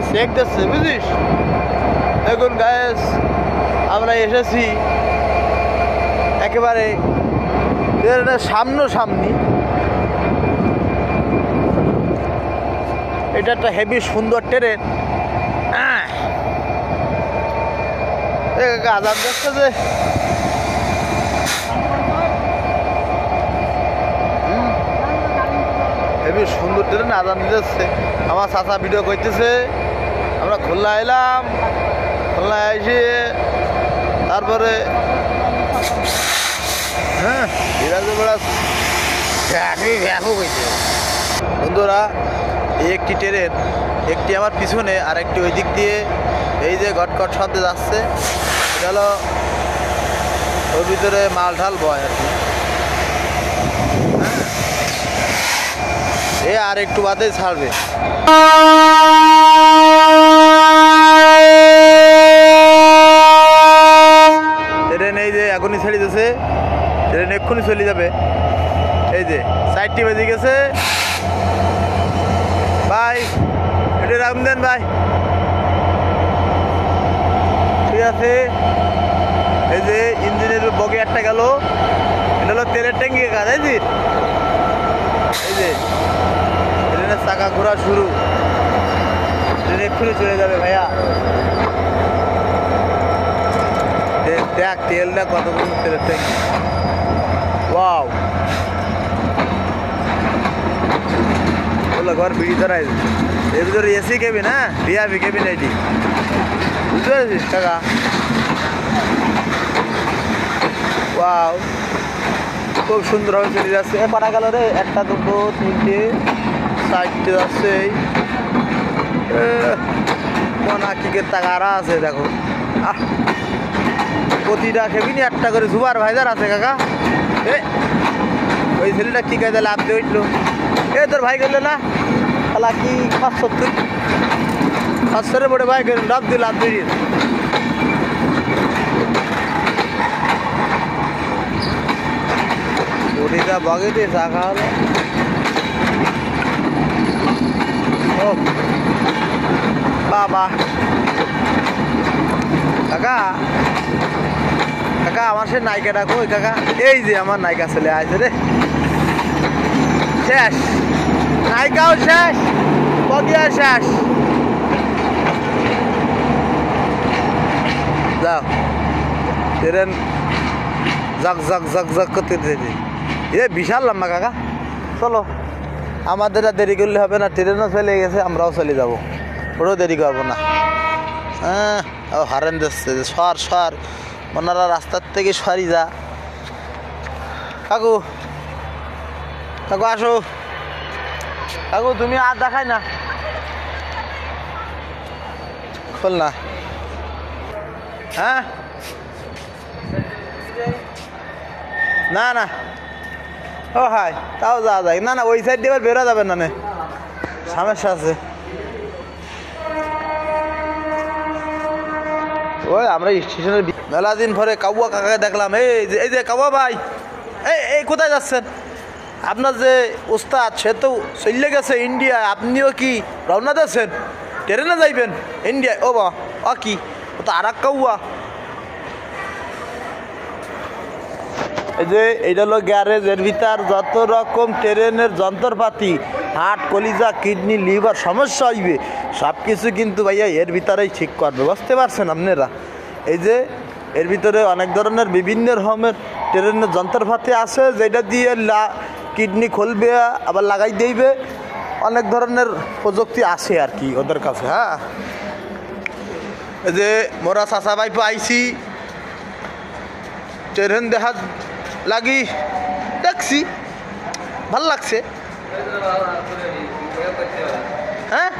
Check দিচ্ছে বুঝিস। দেখুন গায়েস আমরা এসেছি একেবারে সামনাসামনি। এটা একটা হেভি সুন্দর ট্রেন। আজাদ দেখছে যে হেভি সুন্দর ট্রেন আজাদ দিতেছে। আমার চাচা ভিডিও করতেছে। আমরা খুলনা এলাম, খুলনা এসে তারপরে বন্ধুরা একটি ট্রেন, একটি আমার পিছনে আর একটি ওই দিক দিয়ে এই যে ঘটঘট শব্দে যাচ্ছে। এটা হলো ওর ভিতরে মাল ঢাল বয় আর কি। এ আর একটু বাদে ছাড়বে। ট্রেন এই যে এখনই ছেড়ে দিয়েছে, ট্রেন এক্ষুনি চলে যাবে। এই যে 4টি বেজে গেছে ভাই, এটা রাম দেন ভাই। ঠিক আছে, এই যে ইঞ্জিনের বগি একটা গেল, এটা হলো তেলের ট্যাঙ্কি কাজ। এই যে ট্রেনের চাকা ঘোরা শুরু, ট্রেন এক্ষুনি চলে যাবে ভাইয়া। দেখ তেলটা কতক্ষণ, তেলের ট্যাঙ্কি। ওয়াও, ঘর বিড়ি ধরাই এর ভিতরে এসি কেবিন। হ্যাঁ, ভিআইপি কেবিন এটি, বুঝতে পেরেছিস কাকা? ওয়াও, খুব সুন্দরভাবে চলে যাচ্ছে। কটা গেল রে? 1, 2, 3, 4টে যাচ্ছে। কোনা কিকের টাকারা আছে দেখো। প্রতিটা কেবিনে একটা করে সুপারভাইজার আছে কাকা। ওই ছেলেটা কি কাজে লাভ দিয়ে উঠলো। তোর ভাই করলো না তাহলে কি 570 পড়ে ভাই লাভ দিয়ে ওটিটা বাগে দিয়ে টাকা হলো। ও বাবা, কাকা কাকা আমার সে নায়িকাটা কই কাকা? এই যে আমার নায়িকা ছেলে আছে রে। শেষ, নায়িকাও শেষ, বগিয়া শেষ। যাও, ট্রেন জাক জাক জাক জাক করতে বিশাল লম্বা কাকা। চলো, আমাদের আর দেরি করলে হবে না, ট্রেনও চলে গেছে, আমরাও চলে যাবো, ওটাও দেরি করবো না। হ্যাঁ, হারেন দিচ্ছে সর সর, ওনারা রাস্তার থেকে সরি যা। কাকু কাকু আসো, কাকু তুমি আর দেখাই না, খোল না। হ্যাঁ না না, ও হাই তাও যাওয়া যায় না। না ওই সাইড দিয়ে এবার বেরো যাবে না, সমস্যা আছে। ওই আমরা স্টেশনের মেলা দিন পরে কাউয়া কাকাকে দেখলাম। এই যে কাউয়া ভাই, এই কোথায় যাচ্ছেন? আপনার যে ওস্তাদ সে তো চলে গেছে ইন্ডিয়ায়, আপনিও কি রওনা দিয়েছেন? ট্রেনে যাইবেন ইন্ডিয়ায়? ও বা কি, ও তো আর এক কাউয়া। এই যে এইটা হলো গ্যারেজ, এর ভিতর যত রকম ট্রেনের যন্ত্রপাতি, হার্ট, কলিজা, কিডনি, লিভার সমস্যা হইবে সব কিছু কিন্তু ভাইয়া এর ভিতরেই ঠিক করবে, বুঝতে পারছেন আপনারা? এই যে এর ভিতরে অনেক ধরনের বিভিন্ন রকমের ট্রেনের যন্ত্রপাতি আছে, যেটা দিয়ে কিডনি খুলবে আবার লাগাই দিবে, অনেক ধরনের প্রযুক্তি আছে আর কি ওদের কাছে। হ্যাঁ, এই যে মোরা চাচা ভাইপো আইছি ট্রেন দেখা লাগি, দেখছি ভাল লাগছে। হ্যাঁ